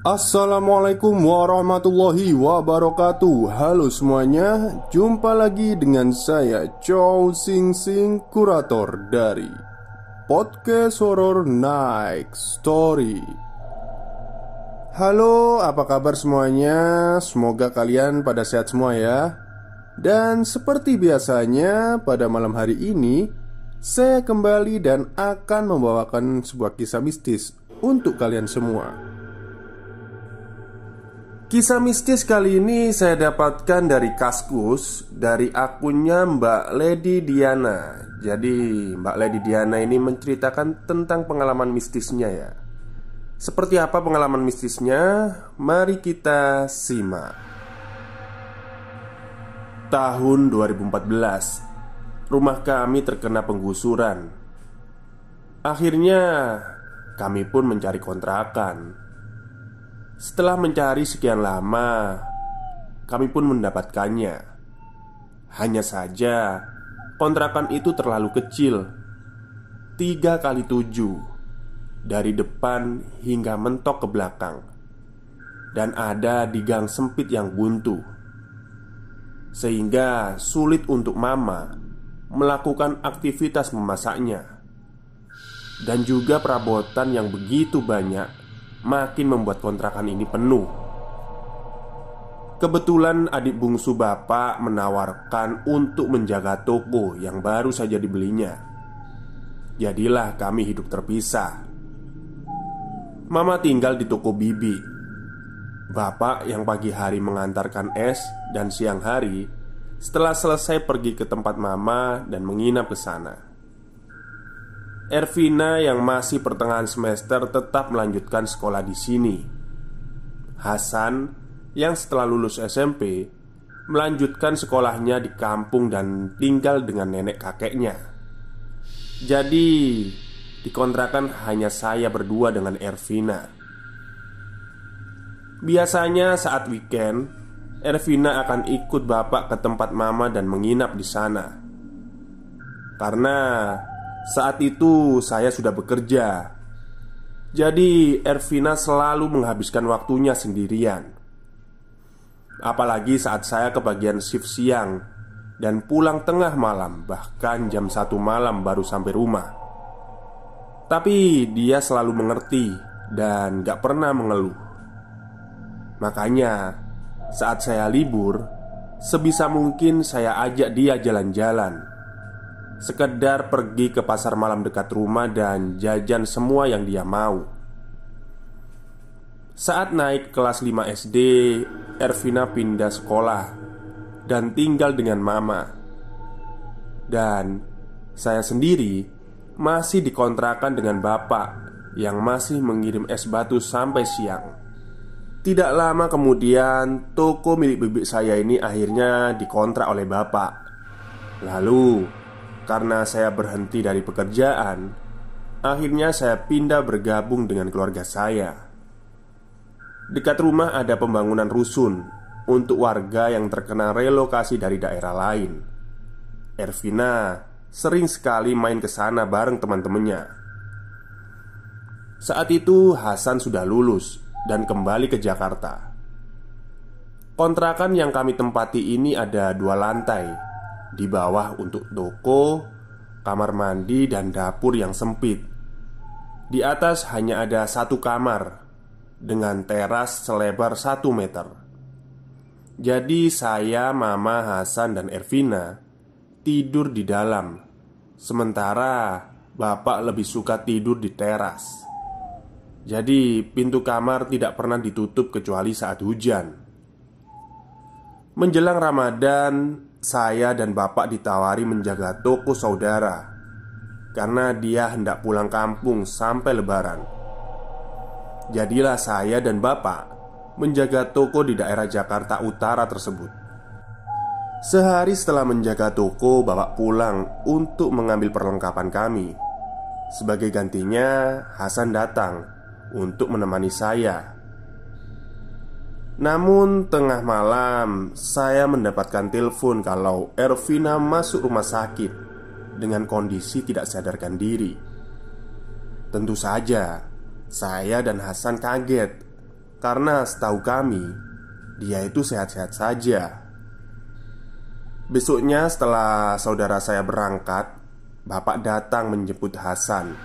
Assalamualaikum warahmatullahi wabarakatuh. Halo semuanya, jumpa lagi dengan saya Chow Sing Sing, kurator dari Podcast Horror Night Story. Halo, apa kabar semuanya? Semoga kalian pada sehat semua ya. Dan seperti biasanya, pada malam hari ini saya kembali dan akan membawakan sebuah kisah mistis untuk kalian semua. Kisah mistis kali ini saya dapatkan dari Kaskus, dari akunnya Mbak Lady Diana. Jadi Mbak Lady Diana ini menceritakan tentang pengalaman mistisnya ya. Seperti apa pengalaman mistisnya? Mari kita simak. Tahun 2014, rumah kami terkena penggusuran. Akhirnya kami pun mencari kontrakan. Setelah mencari sekian lama, kami pun mendapatkannya. Hanya saja kontrakan itu terlalu kecil, 3x7, dari depan hingga mentok ke belakang, dan ada di gang sempit yang buntu, sehingga sulit untuk mama melakukan aktivitas memasaknya. Dan juga perabotan yang begitu banyak makin membuat kontrakan ini penuh. Kebetulan adik bungsu bapak menawarkan untuk menjaga toko yang baru saja dibelinya. Jadilah kami hidup terpisah. Mama tinggal di toko bibi. Bapak yang pagi hari mengantarkan es dan siang hari setelah selesai pergi ke tempat mama dan menginap ke sana. Ervina yang masih pertengahan semester tetap melanjutkan sekolah di sini. Hasan yang setelah lulus SMP melanjutkan sekolahnya di kampung dan tinggal dengan nenek kakeknya. Jadi di kontrakan hanya saya berdua dengan Ervina. Biasanya saat weekend, Ervina akan ikut bapak ke tempat mama dan menginap di sana. Karena saat itu saya sudah bekerja. Jadi Ervina selalu menghabiskan waktunya sendirian. Apalagi saat saya kebagian shift siang dan pulang tengah malam, bahkan jam 1 malam baru sampai rumah. Tapi dia selalu mengerti dan gak pernah mengeluh. Makanya saat saya libur, sebisa mungkin saya ajak dia jalan-jalan, sekedar pergi ke pasar malam dekat rumah dan jajan semua yang dia mau. Saat naik kelas 5 SD, Ervina pindah sekolah dan tinggal dengan mama. Dan saya sendiri masih dikontrakan dengan bapak yang masih mengirim es batu sampai siang. Tidak lama kemudian, toko milik bibi saya ini akhirnya dikontrak oleh bapak. Lalu karena saya berhenti dari pekerjaan, akhirnya saya pindah bergabung dengan keluarga saya. Dekat rumah ada pembangunan rusun untuk warga yang terkena relokasi dari daerah lain. Ervina sering sekali main ke sana bareng teman-temannya. Saat itu Hasan sudah lulus dan kembali ke Jakarta. Kontrakan yang kami tempati ini ada 2 lantai. Di bawah untuk toko, kamar mandi, dan dapur yang sempit. Di atas hanya ada 1 kamar dengan teras selebar 1 meter. Jadi saya, mama, Hasan, dan Ervina tidur di dalam, sementara bapak lebih suka tidur di teras. Jadi pintu kamar tidak pernah ditutup kecuali saat hujan. Menjelang Ramadan, saya dan bapak ditawari menjaga toko saudara karena dia hendak pulang kampung sampai lebaran. Jadilah saya dan bapak menjaga toko di daerah Jakarta Utara tersebut. Sehari setelah menjaga toko, bapak pulang untuk mengambil perlengkapan kami. Sebagai gantinya, Hasan datang untuk menemani saya. Namun tengah malam saya mendapatkan telepon kalau Ervina masuk rumah sakit dengan kondisi tidak sadarkan diri. Tentu saja saya dan Hasan kaget karena setahu kami dia itu sehat-sehat saja. Besoknya setelah saudara saya berangkat, bapak datang menjemput Hasan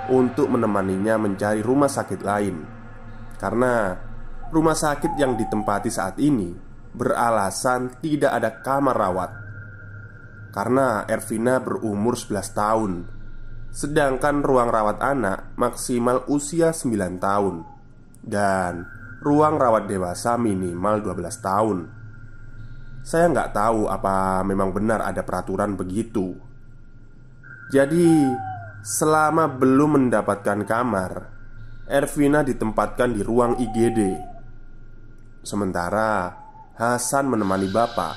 untuk menemaninya mencari rumah sakit lain, karena rumah sakit yang ditempati saat ini beralasan tidak ada kamar rawat. Karena Ervina berumur 11 tahun, sedangkan ruang rawat anak maksimal usia 9 tahun dan ruang rawat dewasa minimal 12 tahun. Saya nggak tahu apa memang benar ada peraturan begitu. Jadi, selama belum mendapatkan kamar, Ervina ditempatkan di ruang IGD. Sementara Hasan menemani bapak,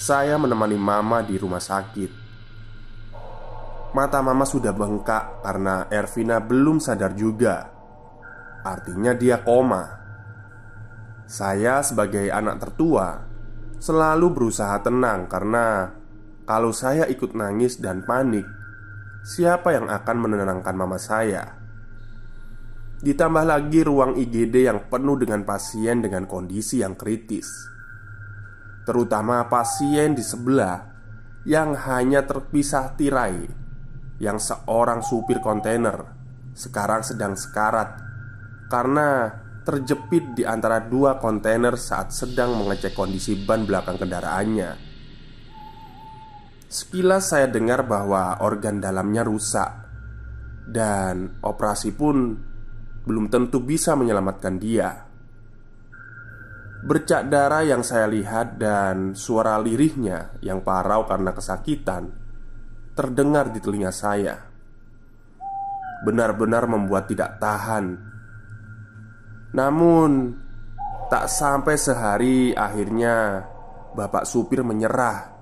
saya menemani mama di rumah sakit. Mata mama sudah bengkak karena Ervina belum sadar juga. Artinya dia koma. Saya sebagai anak tertua selalu berusaha tenang karena kalau saya ikut nangis dan panik, siapa yang akan menenangkan mama saya? Ditambah lagi ruang IGD yang penuh dengan pasien dengan kondisi yang kritis, terutama pasien di sebelah yang hanya terpisah tirai, yang seorang supir kontainer sekarang sedang sekarat karena terjepit di antara dua kontainer saat sedang mengecek kondisi ban belakang kendaraannya. Sekilas saya dengar bahwa organ dalamnya rusak dan operasi pun belum tentu bisa menyelamatkan dia. Bercak darah yang saya lihat dan suara lirihnya yang parau karena kesakitan terdengar di telinga saya. Benar-benar membuat tidak tahan. Namun, tak sampai sehari akhirnya bapak supir menyerah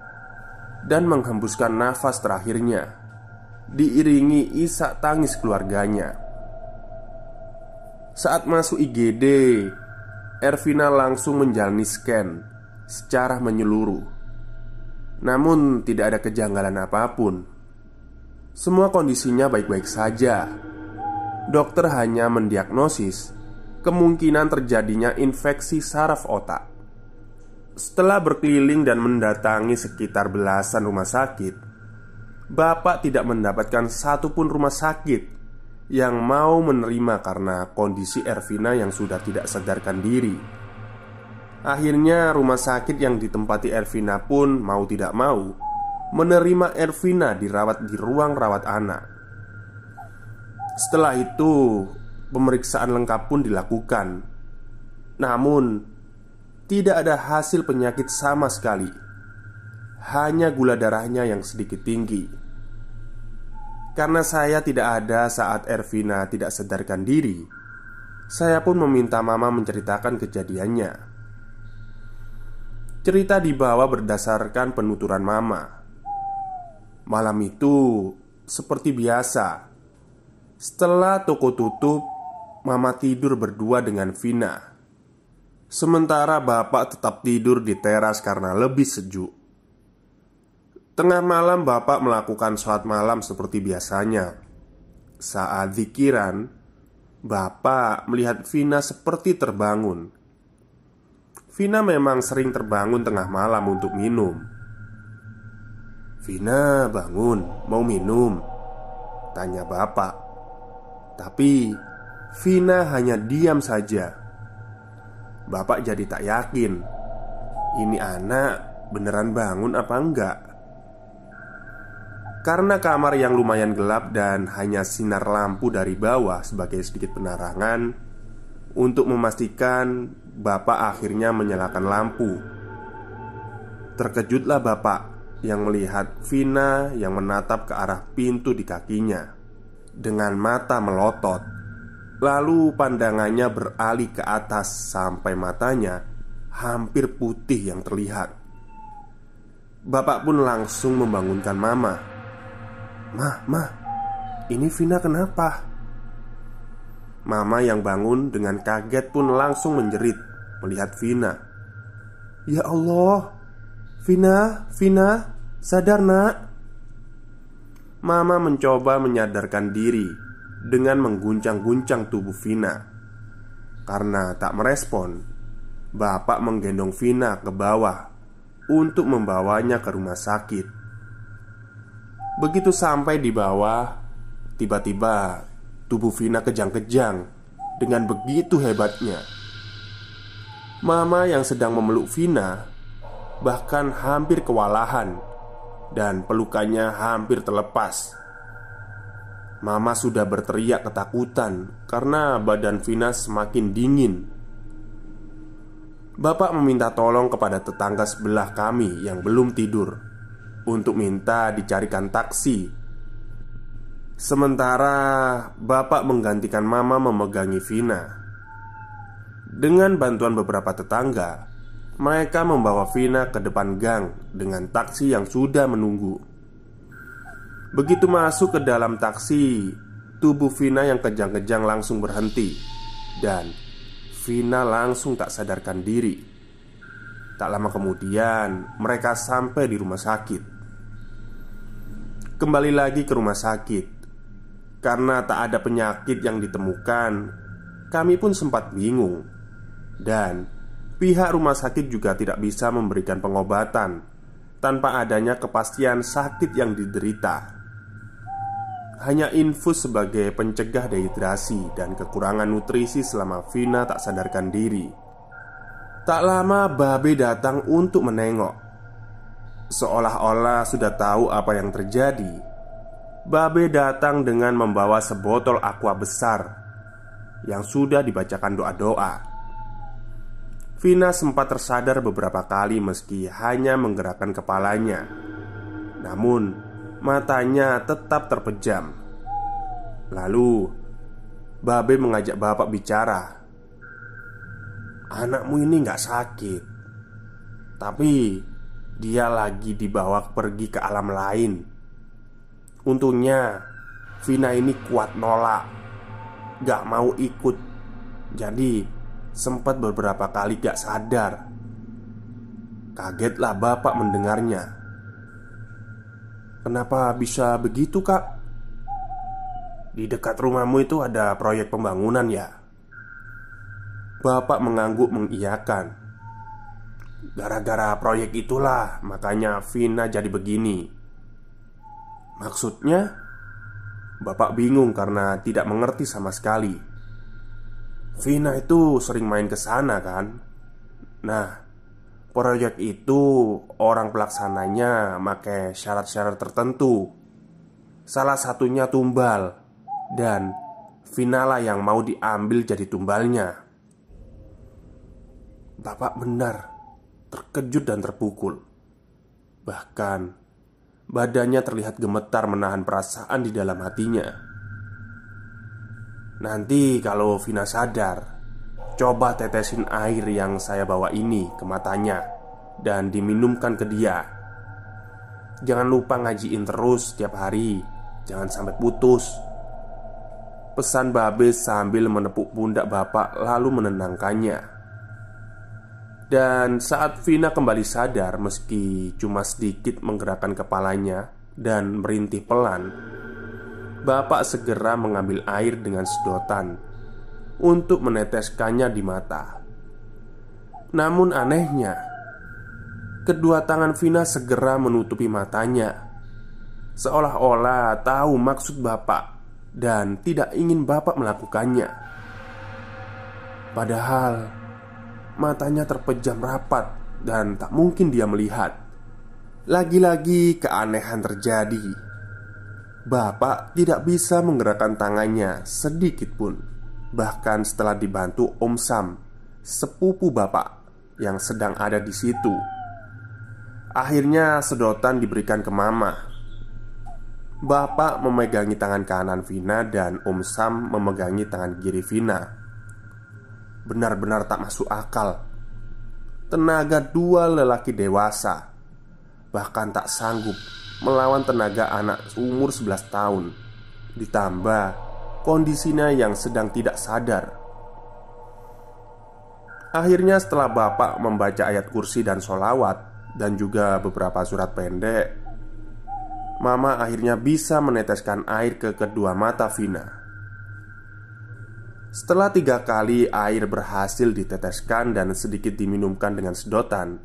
dan menghembuskan nafas terakhirnya, diiringi isak tangis keluarganya. Saat masuk IGD, Ervina langsung menjalani scan secara menyeluruh. Namun tidak ada kejanggalan apapun. Semua kondisinya baik-baik saja. Dokter hanya mendiagnosis kemungkinan terjadinya infeksi saraf otak. Setelah berkeliling dan mendatangi sekitar belasan rumah sakit, bapak tidak mendapatkan satupun rumah sakit yang mau menerima karena kondisi Ervina yang sudah tidak sadarkan diri. Akhirnya rumah sakit yang ditempati Ervina pun mau tidak mau menerima Ervina dirawat di ruang rawat anak. Setelah itu pemeriksaan lengkap pun dilakukan. Namun tidak ada hasil penyakit sama sekali. Hanya gula darahnya yang sedikit tinggi. Karena saya tidak ada saat Ervina tidak sadarkan diri, saya pun meminta mama menceritakan kejadiannya. Cerita dibawa berdasarkan penuturan mama. Malam itu seperti biasa, setelah toko tutup, mama tidur berdua dengan Vina. Sementara bapak tetap tidur di teras karena lebih sejuk. Tengah malam bapak melakukan sholat malam seperti biasanya. Saat zikiran, bapak melihat Vina seperti terbangun. Vina memang sering terbangun tengah malam untuk minum. "Vina, bangun, mau minum?" tanya bapak. Tapi Vina hanya diam saja. Bapak jadi tak yakin, ini anak beneran bangun apa enggak. Karena kamar yang lumayan gelap dan hanya sinar lampu dari bawah sebagai sedikit penerangan, untuk memastikan, bapak akhirnya menyalakan lampu. Terkejutlah bapak yang melihat Vina yang menatap ke arah pintu di kakinya dengan mata melotot. Lalu pandangannya beralih ke atas sampai matanya hampir putih yang terlihat. Bapak pun langsung membangunkan mama. "Mah, ini Vina kenapa?" Mama yang bangun dengan kaget pun langsung menjerit melihat Vina. "Ya Allah, Vina, sadar nak." Mama mencoba menyadarkan diri dengan mengguncang-guncang tubuh Vina. Karena tak merespon, bapak menggendong Vina ke bawah untuk membawanya ke rumah sakit. Begitu sampai di bawah, tiba-tiba tubuh Vina kejang-kejang dengan begitu hebatnya. Mama yang sedang memeluk Vina bahkan hampir kewalahan dan pelukannya hampir terlepas. Mama sudah berteriak ketakutan karena badan Vina semakin dingin. Bapak meminta tolong kepada tetangga sebelah kami yang belum tidur untuk minta dicarikan taksi. Sementara bapak menggantikan mama memegangi Vina. Dengan bantuan beberapa tetangga, mereka membawa Vina ke depan gang dengan taksi yang sudah menunggu. Begitu masuk ke dalam taksi, tubuh Vina yang kejang-kejang langsung berhenti dan Vina langsung tak sadarkan diri. Tak lama kemudian, mereka sampai di rumah sakit. Kembali lagi ke rumah sakit. Karena tak ada penyakit yang ditemukan, kami pun sempat bingung. Dan pihak rumah sakit juga tidak bisa memberikan pengobatan tanpa adanya kepastian sakit yang diderita. Hanya infus sebagai pencegah dehidrasi dan kekurangan nutrisi selama Vina tak sadarkan diri. Tak lama Babe datang untuk menengok. Seolah-olah sudah tahu apa yang terjadi. Babe datang dengan membawa sebotol aqua besar yang sudah dibacakan doa-doa. Vina sempat tersadar beberapa kali meski hanya menggerakkan kepalanya. Namun matanya tetap terpejam. Lalu Babe mengajak bapak bicara. "Anakmu ini gak sakit, tapi dia lagi dibawa pergi ke alam lain. Untungnya Vina ini kuat nolak, gak mau ikut. Jadi sempat beberapa kali gak sadar." Kagetlah bapak mendengarnya. "Kenapa bisa begitu, Kak? Di dekat rumahmu itu ada proyek pembangunan ya?" Bapak mengangguk mengiyakan. "Gara-gara proyek itulah makanya Vina jadi begini." "Maksudnya?" Bapak bingung karena tidak mengerti sama sekali. "Vina itu sering main ke sana kan? Nah, proyek itu orang pelaksananya pakai syarat-syarat tertentu. Salah satunya tumbal. Dan Vina lah yang mau diambil jadi tumbalnya." Bapak benar terkejut dan terpukul. Bahkan badannya terlihat gemetar menahan perasaan di dalam hatinya. "Nanti kalau Vina sadar, coba tetesin air yang saya bawa ini ke matanya dan diminumkan ke dia. Jangan lupa ngajiin terus setiap hari, jangan sampai putus," pesan Babe sambil menepuk pundak bapak lalu menenangkannya. Dan saat Vina kembali sadar meski cuma sedikit menggerakkan kepalanya dan merintih pelan, bapak segera mengambil air dengan sedotan untuk meneteskannya di mata. Namun anehnya, kedua tangan Vina segera menutupi matanya, seolah-olah tahu maksud bapak dan tidak ingin bapak melakukannya. Padahal matanya terpejam rapat dan tak mungkin dia melihat. Lagi-lagi keanehan terjadi. Bapak tidak bisa menggerakkan tangannya sedikit pun. Bahkan setelah dibantu Om Sam, sepupu bapak yang sedang ada di situ. Akhirnya sedotan diberikan ke mama. Bapak memegangi tangan kanan Vina dan Om Sam memegangi tangan kiri Vina. Benar-benar tak masuk akal. Tenaga dua lelaki dewasa bahkan tak sanggup melawan tenaga anak umur 11 tahun. Ditambah kondisinya yang sedang tidak sadar. Akhirnya setelah bapak membaca ayat kursi dan sholawat dan juga beberapa surat pendek, mama akhirnya bisa meneteskan air ke kedua mata Vina. Setelah 3 kali air berhasil diteteskan dan sedikit diminumkan dengan sedotan,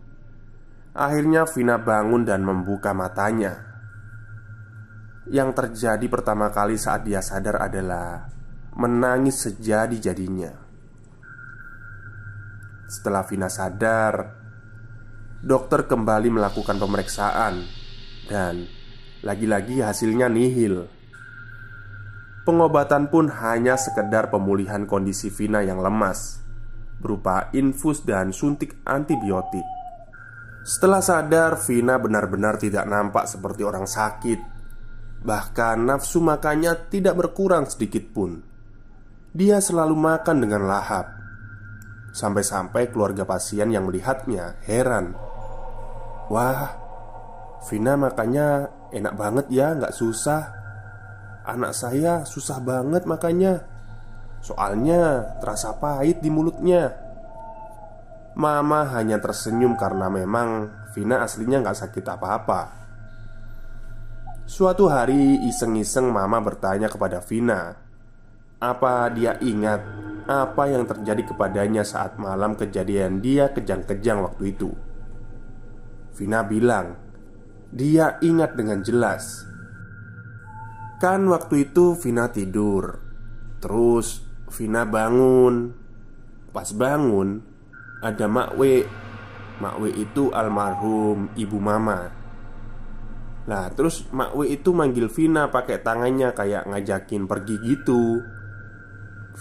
akhirnya Vina bangun dan membuka matanya. Yang terjadi pertama kali saat dia sadar adalah menangis sejadi-jadinya. Setelah Vina sadar, dokter kembali melakukan pemeriksaan dan lagi-lagi hasilnya nihil. Pengobatan pun hanya sekedar pemulihan kondisi Vina yang lemas, berupa infus dan suntik antibiotik. Setelah sadar, Vina benar-benar tidak nampak seperti orang sakit. Bahkan nafsu makannya tidak berkurang sedikit pun. Dia selalu makan dengan lahap. Sampai-sampai keluarga pasien yang melihatnya heran. "Wah, Vina makannya enak banget ya, nggak susah. Anak saya susah banget makannya. Soalnya terasa pahit di mulutnya." Mama hanya tersenyum karena memang Vina aslinya nggak sakit apa-apa. Suatu hari iseng-iseng Mama bertanya kepada Vina, apa dia ingat apa yang terjadi kepadanya saat malam kejadian dia kejang-kejang waktu itu. Vina bilang dia ingat dengan jelas. Kan waktu itu Vina tidur, terus Vina bangun. Pas bangun, ada Mak W. Mak W itu almarhum ibu Mama. Nah, terus Mak W itu manggil Vina pakai tangannya kayak ngajakin pergi gitu.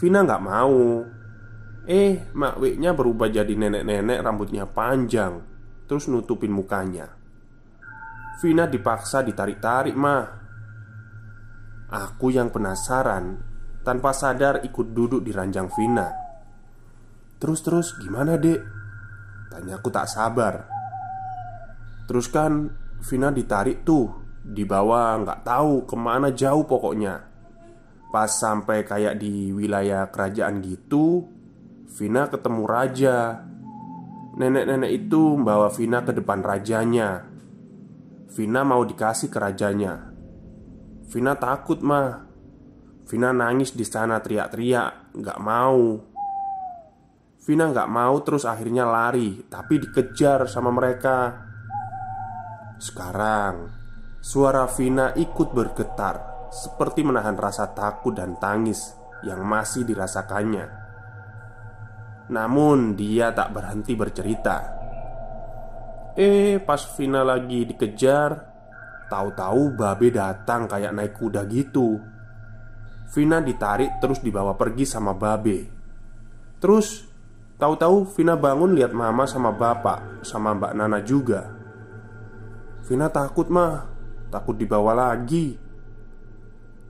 Vina nggak mau. Mak W-nya berubah jadi nenek-nenek rambutnya panjang, terus nutupin mukanya. Vina dipaksa ditarik-tarik, mah. Aku yang penasaran, tanpa sadar ikut duduk di ranjang Vina. Terus gimana, Dek? Tanyaku tak sabar. Terus kan Vina ditarik tuh, dibawa nggak tahu kemana jauh pokoknya. Pas sampai kayak di wilayah kerajaan gitu, Vina ketemu raja. Nenek-nenek itu membawa Vina ke depan rajanya. Vina mau dikasih ke rajanya. Vina takut, mah. Vina nangis di sana teriak-teriak, nggak mau. Vina nggak mau terus akhirnya lari, tapi dikejar sama mereka. Sekarang, suara Vina ikut bergetar, seperti menahan rasa takut dan tangis yang masih dirasakannya. Namun dia tak berhenti bercerita. Pas Vina lagi dikejar, tahu-tahu babe datang kayak naik kuda gitu. Vina ditarik terus dibawa pergi sama babe. Terus tahu-tahu Vina bangun lihat mama sama bapak sama Mbak Nana juga. Vina takut, mah. Takut dibawa lagi.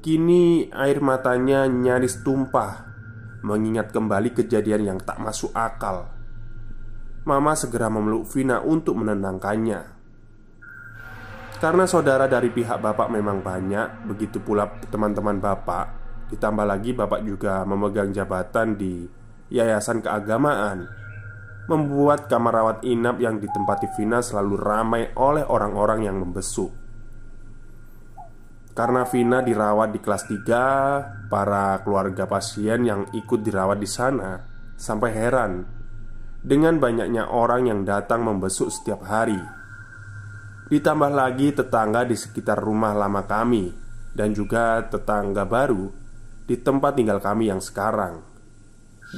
Kini air matanya nyaris tumpah mengingat kembali kejadian yang tak masuk akal. Mama segera memeluk Vina untuk menenangkannya. Karena saudara dari pihak bapak memang banyak, begitu pula teman-teman bapak. Ditambah lagi bapak juga memegang jabatan di yayasan keagamaan, membuat kamar rawat inap yang ditempati Vina selalu ramai oleh orang-orang yang membesuk. Karena Vina dirawat di kelas 3, para keluarga pasien yang ikut dirawat di sana sampai heran dengan banyaknya orang yang datang membesuk setiap hari. Ditambah lagi tetangga di sekitar rumah lama kami dan juga tetangga baru di tempat tinggal kami yang sekarang.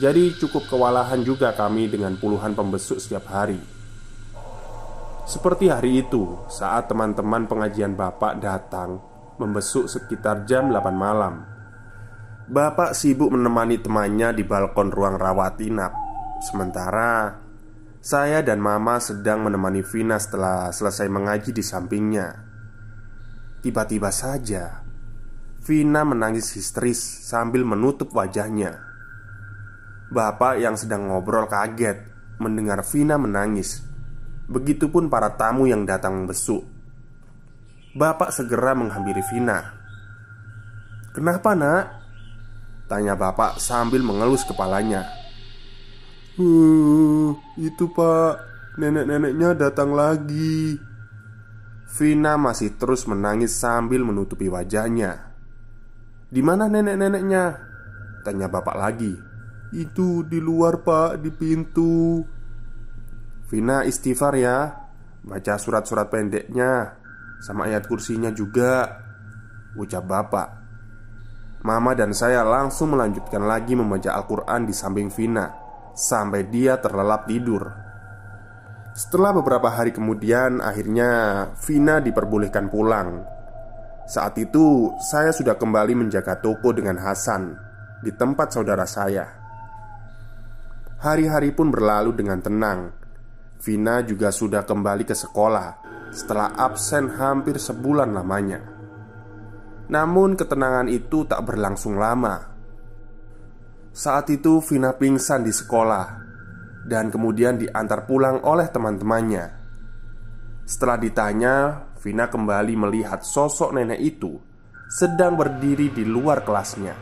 Jadi cukup kewalahan juga kami dengan puluhan pembesuk setiap hari. Seperti hari itu saat teman-teman pengajian bapak datang membesuk sekitar jam 8 malam. Bapak sibuk menemani temannya di balkon ruang rawat inap. Sementara saya dan mama sedang menemani Vina setelah selesai mengaji di sampingnya. Tiba-tiba saja Vina menangis histeris sambil menutup wajahnya. Bapak yang sedang ngobrol kaget mendengar Vina menangis. Begitupun para tamu yang datang membesuk. Bapak segera menghampiri Vina. "Kenapa, Nak?" tanya bapak sambil mengelus kepalanya. Itu, Pak, nenek-neneknya datang lagi." Vina masih terus menangis sambil menutupi wajahnya. "Di mana nenek-neneknya?" tanya bapak lagi. Itu di luar pak, di pintu. Vina istighfar ya, baca surat-surat pendeknya sama ayat kursinya juga, ucap bapak. Mama dan saya langsung melanjutkan lagi membaca Al-Quran di samping Vina sampai dia terlelap tidur. Setelah beberapa hari kemudian, akhirnya Vina diperbolehkan pulang. Saat itu saya sudah kembali menjaga toko dengan Hasan di tempat saudara saya. Hari-hari pun berlalu dengan tenang. Vina juga sudah kembali ke sekolah setelah absen hampir sebulan lamanya. Namun ketenangan itu tak berlangsung lama. Saat itu Vina pingsan di sekolah dan kemudian diantar pulang oleh teman-temannya. Setelah ditanya, Vina kembali melihat sosok nenek itu sedang berdiri di luar kelasnya.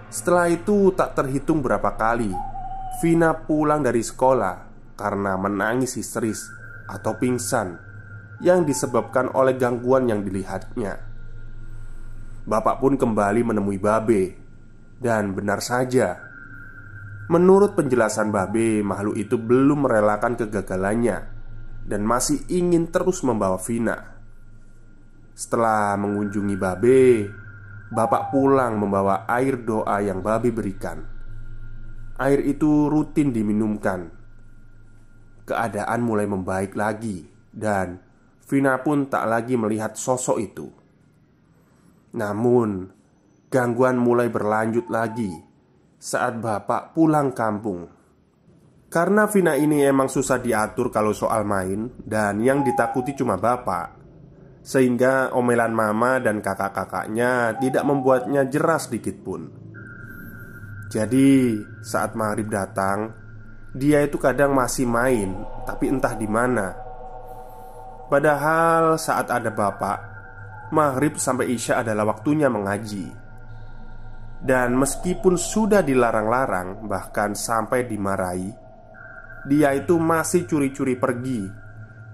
Setelah itu tak terhitung berapa kali Vina pulang dari sekolah karena menangis histeris atau pingsan yang disebabkan oleh gangguan yang dilihatnya. Bapak pun kembali menemui Babe. Dan benar saja, menurut penjelasan Babe, makhluk itu belum merelakan kegagalannya dan masih ingin terus membawa Vina. Setelah mengunjungi Babe, Bapak pulang membawa air doa yang Babe berikan. Air itu rutin diminumkan. Keadaan mulai membaik lagi dan Vina pun tak lagi melihat sosok itu. Namun gangguan mulai berlanjut lagi saat bapak pulang kampung. Karena Vina ini emang susah diatur kalau soal main, dan yang ditakuti cuma bapak, sehingga omelan mama dan kakak-kakaknya tidak membuatnya jerah sedikit pun. Jadi saat maghrib datang, dia itu kadang masih main, tapi entah di mana. Padahal saat ada bapak, maghrib sampai isya adalah waktunya mengaji. Dan meskipun sudah dilarang-larang, bahkan sampai dimarahi, dia itu masih curi-curi pergi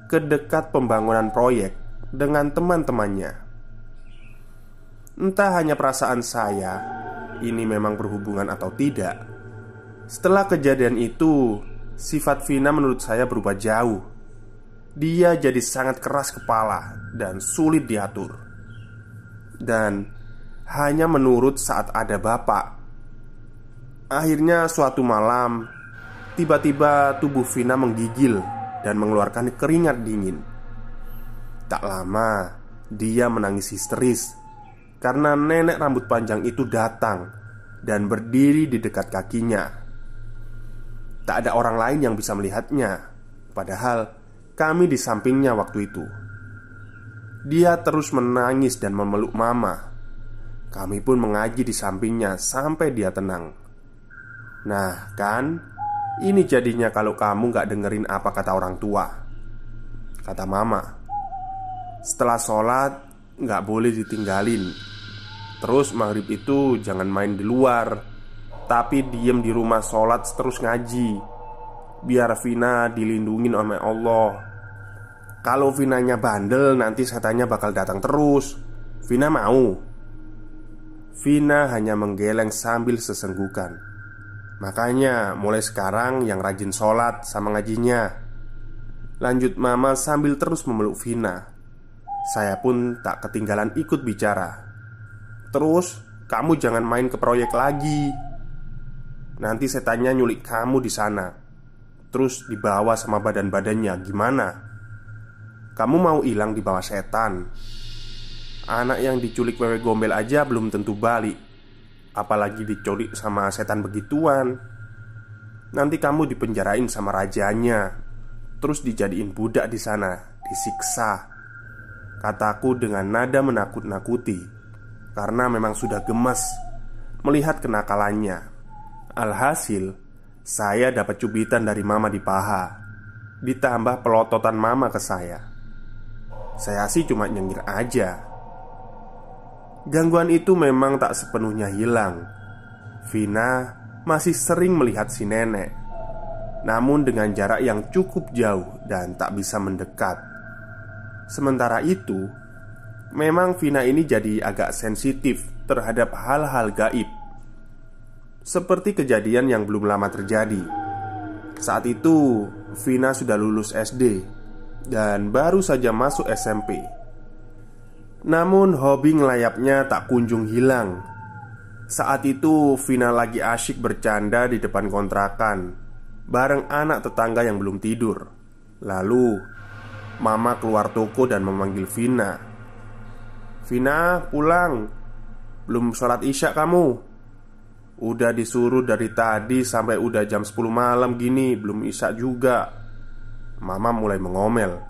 ke dekat pembangunan proyek dengan teman-temannya. Entah hanya perasaan saya, ini memang berhubungan atau tidak. Setelah kejadian itu, sifat Vina menurut saya berubah jauh. Dia jadi sangat keras kepala dan sulit diatur. Dan hanya menurut saat ada bapak. Akhirnya suatu malam, tiba-tiba tubuh Vina menggigil dan mengeluarkan keringat dingin. Tak lama, dia menangis histeris karena nenek rambut panjang itu datang dan berdiri di dekat kakinya. Tak ada orang lain yang bisa melihatnya, padahal kami di sampingnya waktu itu. Dia terus menangis dan memeluk mama. Kami pun mengaji di sampingnya sampai dia tenang. Nah kan, ini jadinya kalau kamu gak dengerin apa kata orang tua, kata mama. Setelah sholat gak boleh ditinggalin. Terus maghrib itu jangan main di luar, tapi diem di rumah sholat terus ngaji, biar Vina dilindungin oleh Allah. Kalau Vinanya bandel, nanti setannya bakal datang terus. Vina mau? Vina hanya menggeleng sambil sesenggukan. Makanya mulai sekarang yang rajin sholat sama ngajinya, lanjut mama sambil terus memeluk Vina. Saya pun tak ketinggalan ikut bicara. Terus kamu jangan main ke proyek lagi. Nanti setannya nyulik kamu di sana, terus dibawa sama badan-badannya. Gimana? Kamu mau hilang di bawah setan? Anak yang diculik wewe gombel aja belum tentu balik, apalagi diculik sama setan begituan. Nanti kamu dipenjarain sama rajanya, terus dijadiin budak di sana, disiksa, kataku dengan nada menakut-nakuti, karena memang sudah gemes melihat kenakalannya. Alhasil, saya dapat cubitan dari mama di paha, ditambah pelototan mama ke saya. Saya sih cuma nyengir aja. Gangguan itu memang tak sepenuhnya hilang. Vina masih sering melihat si nenek, namun dengan jarak yang cukup jauh dan tak bisa mendekat. Sementara itu, memang Vina ini jadi agak sensitif terhadap hal-hal gaib. seperti kejadian yang belum lama terjadi. Saat itu Vina sudah lulus SD dan baru saja masuk SMP. Namun hobi ngelayapnya tak kunjung hilang. Saat itu Vina lagi asyik bercanda di depan kontrakan bareng anak tetangga yang belum tidur. Lalu mama keluar toko dan memanggil Vina. "Vina, pulang. Belum sholat isya kamu. Udah disuruh dari tadi sampai udah jam 10 malam gini, belum isya juga." Mama mulai mengomel.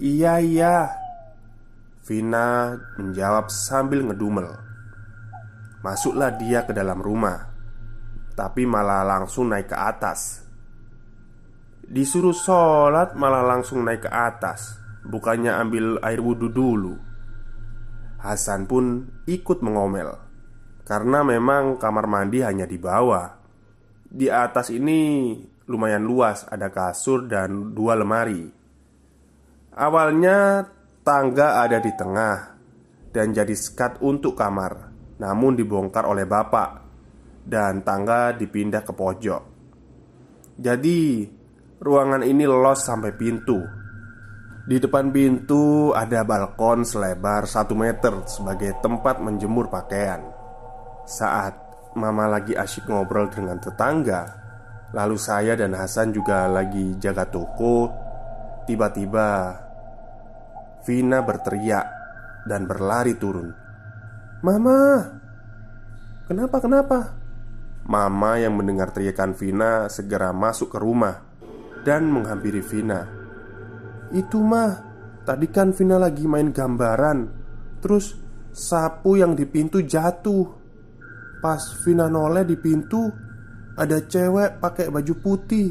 "Iya, iya," Vina menjawab sambil ngedumel. Masuklah dia ke dalam rumah, tapi malah langsung naik ke atas. Disuruh sholat malah langsung naik ke atas, bukannya ambil air wudhu dulu. Hasan pun ikut mengomel, karena memang kamar mandi hanya di bawah. Di atas ini lumayan luas, ada kasur dan 2 lemari. Awalnya tangga ada di tengah dan jadi sekat untuk kamar, namun dibongkar oleh bapak dan tangga dipindah ke pojok. Jadi ruangan ini los sampai pintu. Di depan pintu ada balkon selebar 1 meter sebagai tempat menjemur pakaian. Saat mama lagi asyik ngobrol dengan tetangga, lalu saya dan Hasan juga lagi jaga toko, tiba-tiba Vina berteriak dan berlari turun. "Mama! Kenapa? Mama yang mendengar teriakan Vina segera masuk ke rumah dan menghampiri Vina. "Itu mah, tadi kan Vina lagi main gambaran, terus sapu yang di pintu jatuh. Pas Vina noleh di pintu, ada cewek pakai baju putih,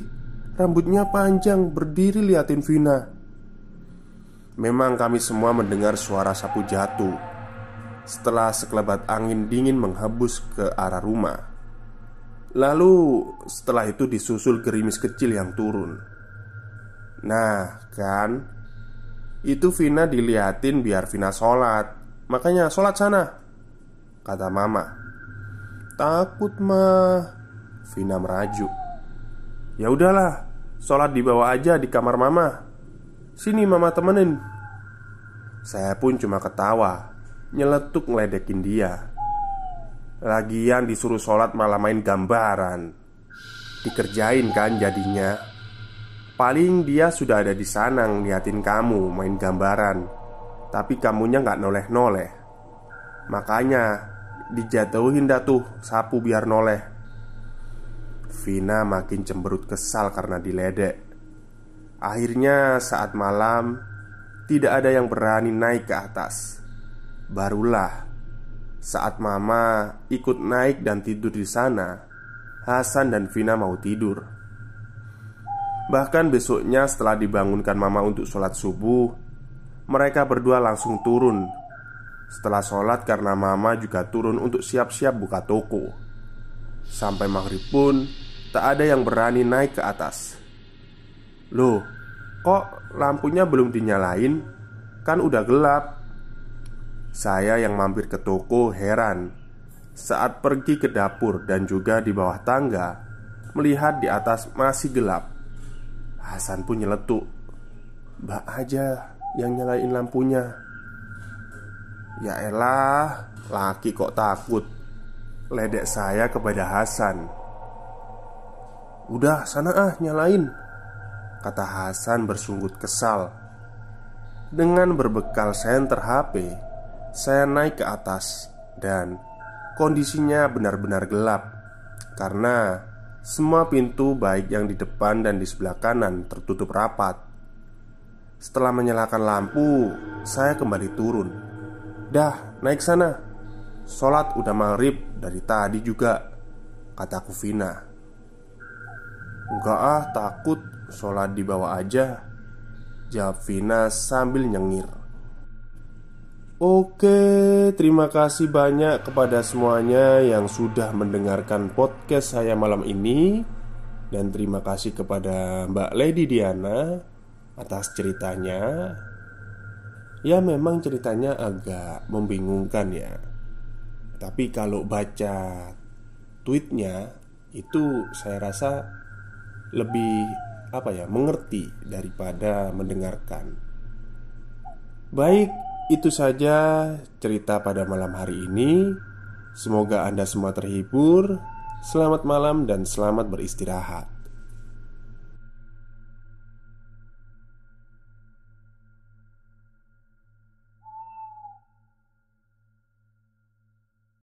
rambutnya panjang, berdiri liatin Vina." Memang kami semua mendengar suara sapu jatuh setelah sekelebat angin dingin menghembus ke arah rumah. Lalu setelah itu disusul gerimis kecil yang turun. Nah kan, itu Vina diliatin biar Vina sholat, makanya sholat sana, kata mama. "Takut mah," Vina merajuk. "Ya udahlah, sholat di bawah aja di kamar mama. Sini mama temenin." Saya pun cuma ketawa, nyeletuk ngeledekin dia. Lagian disuruh sholat malah main gambaran. Dikerjain kan jadinya. Paling dia sudah ada di sana ngeliatin kamu main gambaran, tapi kamunya gak noleh-noleh. Makanya dijatuhin dah tuh sapu biar noleh. Vina makin cemberut kesal karena diledek. Akhirnya saat malam tidak ada yang berani naik ke atas. Barulah saat mama ikut naik dan tidur di sana, Hasan dan Vina mau tidur. Bahkan besoknya setelah dibangunkan mama untuk sholat subuh, mereka berdua langsung turun. Setelah sholat karena mama juga turun untuk siap-siap buka toko. Sampai maghrib pun tak ada yang berani naik ke atas. "Loh, kok lampunya belum dinyalain? Kan udah gelap." Saya yang mampir ke toko heran saat pergi ke dapur dan juga di bawah tangga, melihat di atas masih gelap. Hasan pun nyeletuk, "Mbak aja yang nyalain lampunya." "Ya elah, laki kok takut," ledek saya kepada Hasan. "Udah sana nyalain," kata Hasan bersunggut kesal. Dengan berbekal senter HP, saya naik ke atas dan kondisinya benar-benar gelap karena semua pintu baik yang di depan dan di sebelah kanan tertutup rapat. Setelah menyalakan lampu, saya kembali turun. "Dah, naik sana. Sholat udah maghrib dari tadi juga," kataku Vina. "Enggak ah, takut. Sholat di bawah aja," jawab Vina sambil nyengir. Oke, terima kasih banyak kepada semuanya yang sudah mendengarkan podcast saya malam ini. Dan terima kasih kepada Mbak Lady Diana atas ceritanya. Ya memang ceritanya agak membingungkan ya. Tapi kalau baca tweetnya itu saya rasa lebih mengerti daripada mendengarkan. Baik, itu saja cerita pada malam hari ini. Semoga Anda semua terhibur. Selamat malam dan selamat beristirahat.